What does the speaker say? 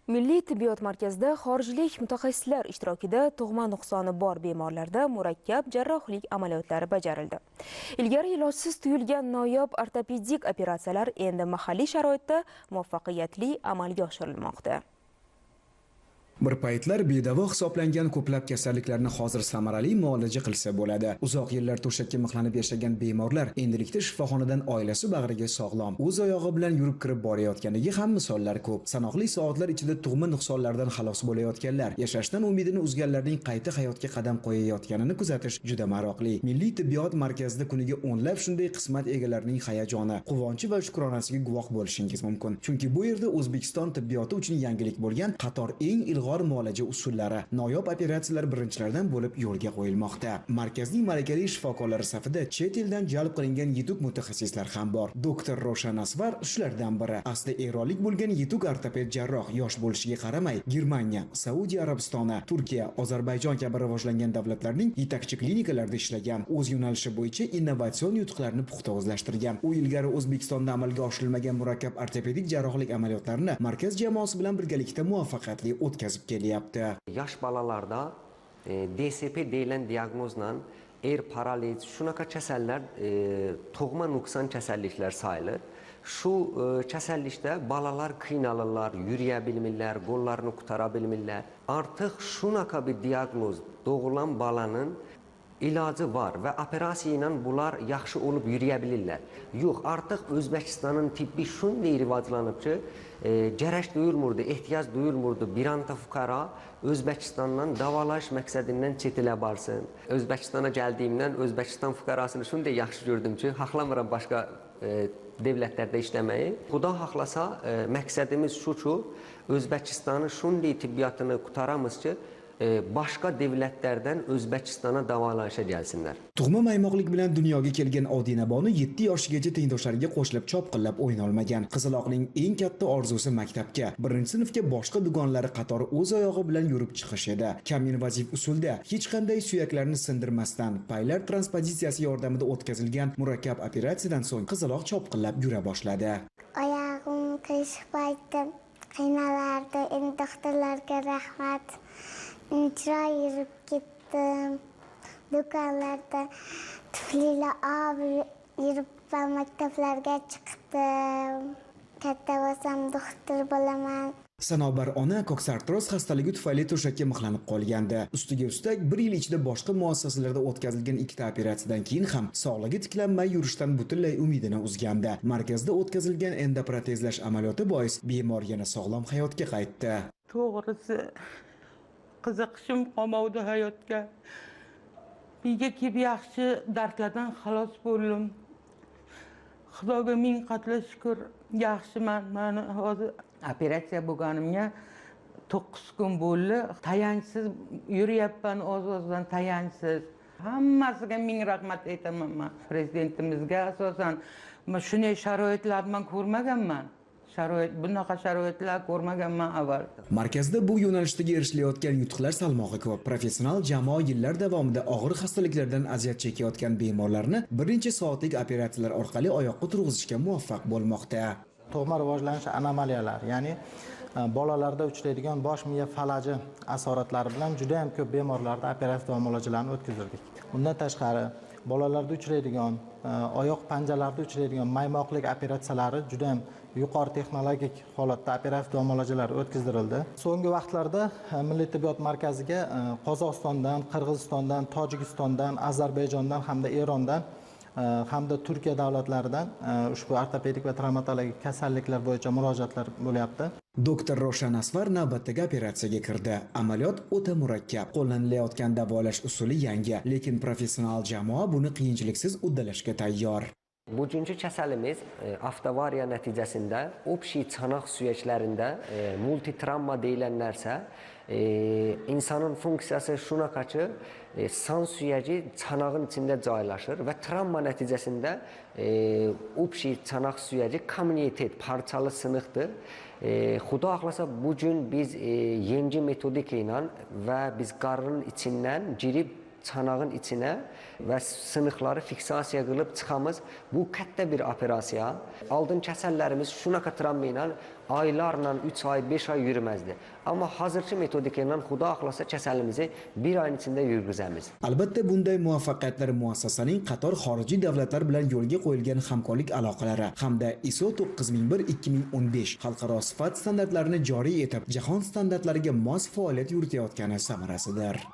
Milliy tibbiyot markazida xorijlik mutaxassislar ishtirokida tug'ma nuqsoni bor bemorlarda murakkab jarrohlik amaliyotlari bajarildi. Ilgari ilojsiz tuyulgan noyob ortopedik operatsiyalar endi mahalliy sharoitda muvaffaqiyatli amalga oshirilmoqda. Bir paytlar bedavo hisoblangan ko'plab kasalliklarni hozir samarali muolaja qilsa bo'ladi. Uzoq yillar to'shakka mixlanib yashagan bemorlar endilikda shifoxonadan oilasi bag'riga sog'lom, o'z oyog'i bilan yurib kirib borayotganiga ham misollar ko'p. Sanoqli soatlar ichida tug'ma nuqsonlardan xalos bo'layotganlar, yashashdan umidini uzganlarning qayta hayotga qadam qo'yayotganini kuzatish juda maroqli. Milliy tibbiyot markazida kuniga o'nlab shunday qismat egalarining hayajoni, quvonchi va shukronasiga guvoh bo'lishingiz mumkin. Chunki bu yerda O'zbekiston tibbiyoti uchun yangilik bo'lgan qator eng ilg'or muolaja usullari, noyob operatsiyalar birinchilardan bo'lib yo'lga qo'yilmoqda. Markazning malakali shifokorlari safida chet eldan jalb qilingan yetuk mutaxassislar ham bor. Doktor Roshan Asvar shulardan biri. Asli eronlik bo'lgan yetuk ortoped jarroh yosh bo'lishiga qaramay, Germaniya, Saudiya Arabistoni, Turkiya, Ozarbayjon kabi rivojlangan davlatlarning yetakchi klinikalarida ishlagan, o'z yo'nalishi bo'yicha innovatsion yutuqlarni puxta o'zlashtirgan. U ilgari O'zbekistonda amalga oshirilmagan murakkab ortopedik jarrohlik amaliyotlarini markaz jamoasi bilan birgalikda muvaffaqiyatli o'tkazib kelyapti. Yosh bolalarda DSP deyilən diaqnozla paraliz, shunaqa kasallar tug'ma nuqson kasalliklar sayılır. Şu kasallikdə balalar qiynalırlar, yürüyə bilmirlər, qollarını qutara bilmirlər. Artıq şunaqa bir diaqnoz doğulan balanın ilacı var və operasiya ilə bunlar yaxşı olub yürüyə bilirlər. Yox, artıq Özbəkistanın tibbi şunday rivaclanıb ki, gərək duyulmurdu, ehtiyac duyulmurdu. Bir anda fuqara Özbəkistandan davalaş məqsədindən çetilə barsın. Özbəkistana gəldiyimdən Özbəkistan fuqarasını şunday yaxşı gördüm ki, haqlamıram başqa devlətlərdə işləməyi. Xuda haqlasa, məqsədimiz şu ki, Özbəkistanın şunday tibbiyatını qutaramız ki, başqa devletlərdən Özbəkistana davolanışa gəlsinlər. Tug'ma maymoqlik bilan dunyoga kelgan Odina Bonu 7 yoshgacha tengdoshlariga qo'shilib chopqillab o'ynolmagan. Qizaloqning eng katta orzusi maktabga, 1-sinfga boshqa dugonlari qatori o'z oyog'i bilan yurib chiqish edi. Kam innovativ usulda hech qanday suyaklarni sindirmasdan paylar transpozitsiyasi yordamida o'tkazilgan murakkab operatsiyadan so'ng qizaloq chopqillab yura boshladi. Oyog'im qiyshib qiynalardi. Endi doktorlarga rahmat. Chiroy yurib ketdim. Do'konlarda tuflilar olib yurib maktablarga chiqdim. Katta bo'lsam doktor bo'laman. Sanobar ona koksartroz xastaligi tufayli to'shakka mixlanib qolgandi. Ustiga ustak 1 yil ichida boshqa muassasalarda o'tkazilgan 2 ta operatsiyadan keyin ham sog'ligi tiklanmay yurishdan butunlay umidini uzgandi. Markazda o'tkazilgan endoprotezlash amaliyoti bois bemor yana sog'lom hayotga qaytdi. To'g'risi qiziqishim qolmadi hayotga. Uyga kelib yaxshi dardlardan xalos bo'ldim. Xudoga ming qatla shukr, yaxshiman. Meni hozir operatsiya bo'lganimga 9 kun bo'ldi. Tayanchsiz yuryapman, o'z-o'zidan tayanchsiz. Hammasiga ming rahmat aytaman men. Prezidentimizga asosan shunday sharoitlarni men ko'rmaganman. Bunaqa sharoitlar ko'rmaganman avval. Markazda bu yo'nalishdagi erishilayotgan yutuqlar salmog'i ko'p. Professional jamoa yillar davomida og'ir xastaliklardan aziyat chekayotgan bemorlarni bir necha soatlik operatsiyalar orqali oyoqqa turg'izishga muvaffaq bo'lmoqda. Tug'ma rivojlanish anomaliyalari, ya'ni bolalarda uchraydigan bosh miya falaji asoratlari bilan juda ham ko'p bemorlarda operatsiya muolajalarini o'tkazdik. Undan tashqari bolalarda uchraydigan oyoq panjalarida uchraydigan maymoqlik operatsiyalari juda ham yuqori texnologik holatda operatsiya muolajalari o'tkazildi. So'nggi vaqtlarda Milliy tibbiyot markaziga Qozog'istondan, Qirg'izistondan, Tojikistondan, Ozarbayjondan hamda Erondan hamda Turkiya davlatlaridan ushbu ortopedik va travmatologik kasalliklar bo'yicha murojaatlar bo'lyapti. Doktor Roshan Asvar navbatdagi operatsiyaga kirdi. Amaliyot o'ta murakkab. Qo'llanilayotgan davolash usuli yangi, lekin professional jamoa buni qiyinchiliksiz uddalashga tayyor. Bugünkü kasalimiz avtovariya nəticəsində opşi çanaq suyaklarında multitravma deyilənlərsə insanın funksiyası şunaqa ki, san suyacı çanağın içində caylaşır və travma nəticəsində opşi çanaq suyacı kommunitet parçalı sınıqdır. Xuda axlasa bugün biz yeni metodika ilə və biz qarnın içindən girib çanağın içinə və sınıqları fiksasiya qılıb çıxamız. Bu katta bir operasiya. Aldın kəsəllərimiz şunaka travma ilə aylarla 3 ay, 5 ay yürüməzdi. Amma hazırki metodika ilə xudo axlasa kəsəlimizi bir ayın içində yürgüzəmiz. Albatta bunday muvaffaqiyatlar muassasaning qator xorijiy davlatlar bilan yo'lga qo'yilgan hamkorlik aloqalari hamda ISO 9001-2015 xalqaro sifat standartlarini joriy etib, jahon standartlariga mos faoliyat yuritayotgani samarasidir.